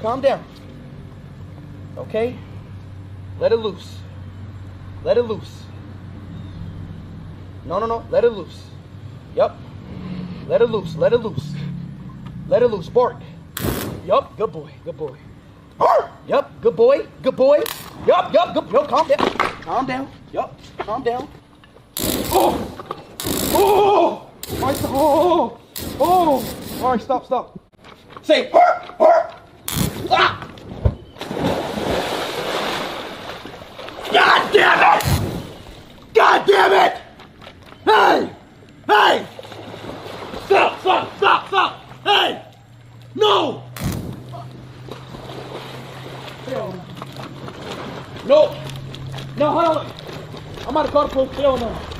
calm down. Okay? Let it loose. Let it loose. No, let it loose. Yup. Let it loose, let it loose. Let it loose, bark. Yup, good boy, good boy. Yup, good boy, good boy. Yup, good. Yo, calm down. Calm down. Yup, calm down. Oh! Oh! Oh! Oh! All right, stop. Say, ah! God damn it! God damn it! Hey! Stop! Hey! No! No, hold on. I'm about to call the police. Hell no.